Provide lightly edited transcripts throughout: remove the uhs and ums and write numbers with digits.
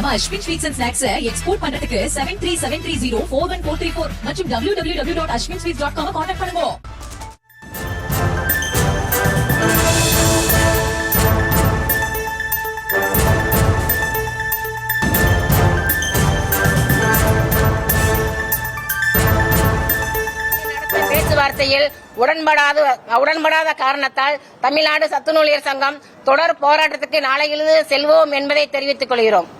நம்ம Ashwin sweets and snacks export பண்றதுக்கு 7373041434 மற்றும் www.ashwinsweets.com கான்டாக்ட் பண்ணுங்க. பேச்சுவார்த்தையில் உடன்படாத காரணத்தால் தமிழ்நாடு சத்துணூழியர் சங்கம் தொடர் போராட்டத்துக்கு நாளையிலிருந்து செல்வோம் என்பதை தெரிவித்துக் கொள்கிறோம்.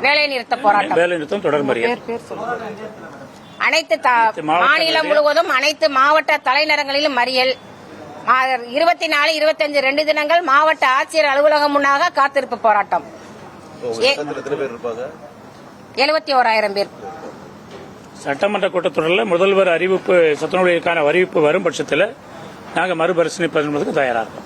வேலை நிறுத்த போராட்டம் தொடர் அனைத்து மாநிலம் முழுவதும் அனைத்து மாவட்ட தலைநகரங்களிலும் மறியல். 24, 25 2 தினங்கள் மாவட்ட ஆட்சியர் அலுவலகம் முன்னாக காத்திருப்பு போராட்டம். 71,000 பேர். சட்டமன்ற கூட்டத்தொடரில் முதல்வர் அறிவிப்பு சத்துணவுக்கான அறிவிப்பு வரும் பட்சத்தில் நாங்கள் மறுபரிசீலனை பண்ணுவதற்கு தயாராகும்.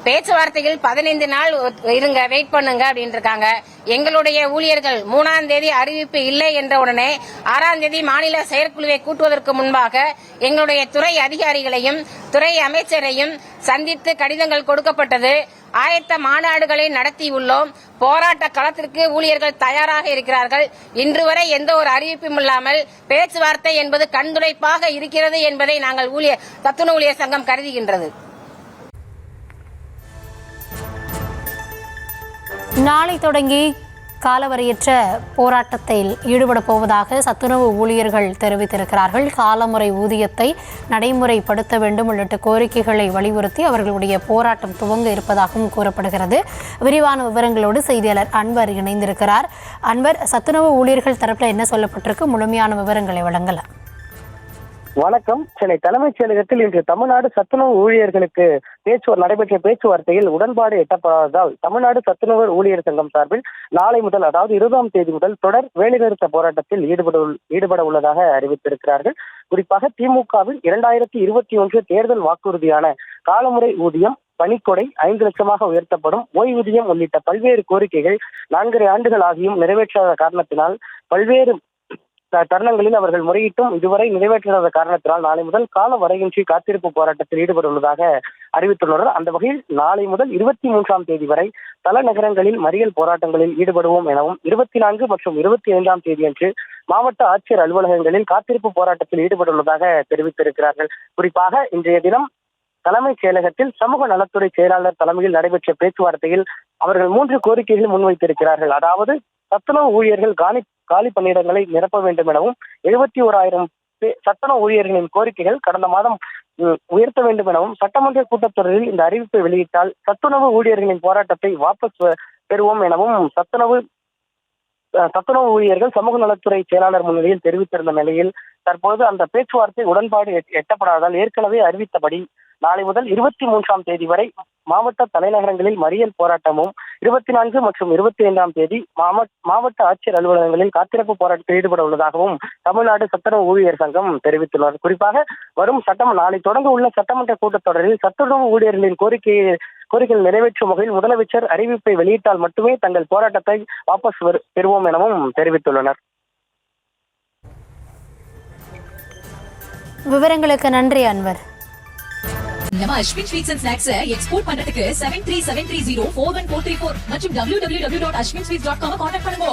பேச்சுவார்த்தையில் 15 நாள் இருங்க, வெயிட் பண்ணுங்க அப்படின்னு இருக்காங்க. எங்களுடைய ஊழியர்கள் 3ஆம் தேதி அறிவிப்பு இல்லை என்ற உடனே 6ஆம் தேதி மாநில செயற்குழுவை கூட்டுவதற்கு முன்பாக எங்களுடைய துறை அதிகாரிகளையும் துறை அமைச்சரையும் சந்தித்து கடிதங்கள் கொடுக்கப்பட்டது. ஆயத்த மாநாடுகளை நடத்தியுள்ளோம். போராட்ட களத்திற்கு ஊழியர்கள் தயாராக இருக்கிறார்கள். இன்று வரை எந்த ஒரு அறிவிப்பும் இல்லாமல் பேச்சுவார்த்தை என்பது கண்துடைப்பாக இருக்கிறது என்பதை நாங்கள் சத்துணவு ஊழியர் சங்கம் கருதுகின்றது. நாளை தொடங்கி காலவரையற்ற போராட்டத்தில் ஈடுபட போவதாக சத்துணவு ஊழியர்கள் தெரிவித்திருக்கிறார்கள். காலமுறை ஊதியத்தை நடைமுறைப்படுத்த வேண்டும் உள்ளிட்ட கோரிக்கைகளை வலியுறுத்தி அவர்களுடைய போராட்டம் துவங்க இருப்பதாகவும் கூறப்படுகிறது. விரிவான விவரங்களோடு செய்தியாளர் அன்வர் இணைந்திருக்கிறார். அன்வர், சத்துணவு ஊழியர்கள் தரப்பில் என்ன சொல்லப்பட்டிருக்கு? முழுமையான விவரங்களை வழங்கலாம். வணக்கம். சென்னை தலைமைச் செயலகத்தில் இன்று தமிழ்நாடு சத்துணவு ஊழியர்களுக்கு நடைபெற்ற பேச்சுவார்த்தையில் உடன்பாடு எட்டப்படாததால் தமிழ்நாடு சத்துணவு ஊழியர் சங்கம் சார்பில் நாளை முதல், அதாவது 20ஆம் தேதி முதல் தொடர் வேலைநிறுத்த போராட்டத்தில் ஈடுபட உள்ளதாக அறிவித்திருக்கிறார்கள். குறிப்பாக திமுகவில் 2021 தேர்தல் வாக்குறுதியான காலமுறை ஊதியம், பணிக்கொடை 5 லட்சமாக உயர்த்தப்படும், ஓய்வூதியம் உள்ளிட்ட பல்வேறு கோரிக்கைகள் 4.5 ஆண்டுகள் ஆகியும் நிறைவேற்றாத காரணத்தினால் பல்வேறு தருணங்களில் அவர்கள் முறையிட்டும் இதுவரை நிறைவேற்றாத காரணத்தினால் நாளை முதல் கால வரையின்றி காத்திருப்பு போராட்டத்தில் ஈடுபட உள்ளதாக அறிவித்துள்ளனர். அந்த வகையில் நாளை முதல் 23ஆம் தேதி வரை தலைநகரங்களில் மறியல் போராட்டங்களில் ஈடுபடுவோம் எனவும் 24 மற்றும் 25ஆம் தேதியன்று மாவட்ட ஆட்சியர் அலுவலகங்களில் காத்திருப்பு போராட்டத்தில் ஈடுபட உள்ளதாக தெரிவித்திருக்கிறார்கள். குறிப்பாக இன்றைய தினம் தலைமைச் செயலகத்தில் சமூக நலத்துறை செயலாளர் தலைமையில் நடைபெற்ற பேச்சுவார்த்தையில் அவர்கள் 3 கோரிக்கைகள் முன்வைத்திருக்கிறார்கள். அதாவது சத்துணவு ஊழியர்கள் காலி பணியிடங்களை நிரப்ப வேண்டும் எனவும் 71,000 சத்துணவு ஊழியர்களின் கோரிக்கைகள் கடந்த மாதம் உயர்த்த வேண்டும் எனவும் சட்டமன்ற கூட்டத்தொடரில் இந்த அறிவிப்பை வெளியிட்டால் சத்துணவு ஊழியர்களின் போராட்டத்தை வாபஸ் பெறுவோம் எனவும் சத்துணவு ஊழியர்கள் சமூக நலத்துறை செயலாளர் முன்னிலையில் தெரிவித்திருந்த நிலையில் தற்போது அந்த பேச்சுவார்த்தை உடன்பாடு எட்டப்படாததால் ஏற்கனவே அறிவித்தபடி நாளை முதல் 23ஆம் தேதி வரை மாவட்ட தலைநகரங்களில் மறியல் போராட்டமும், 24 மற்றும் 25ஆம் தேதி மாவட்ட ஆட்சியர் அலுவலகங்களில் காத்திருப்பு போராட்டத்தில் ஈடுபட உள்ளதாகவும் தமிழ்நாடு சத்துணவு ஊழியர் சங்கம் தெரிவித்துள்ளது. குறிப்பாக வரும் நாளை தொடங்க உள்ள சட்டமன்ற கூட்டத்தொடரில் சத்துணவு ஊழியர்களின் கோரிக்கைகள் நிறைவேற்றும் வகையில் முதலமைச்சர் அறிவிப்பை வெளியிட்டால் மட்டுமே தங்கள் போராட்டத்தை வாபஸ் பெறுவோம் எனவும் தெரிவித்துள்ளனர். விவரங்களுக்கு நன்றி அன்வர். நம்ம Ashwin sweets and snacks export பண்றதுக்கு 7373041434 மற்றும் www.ashwinsweets.com கான்டாக்ட் பண்ணுங்க.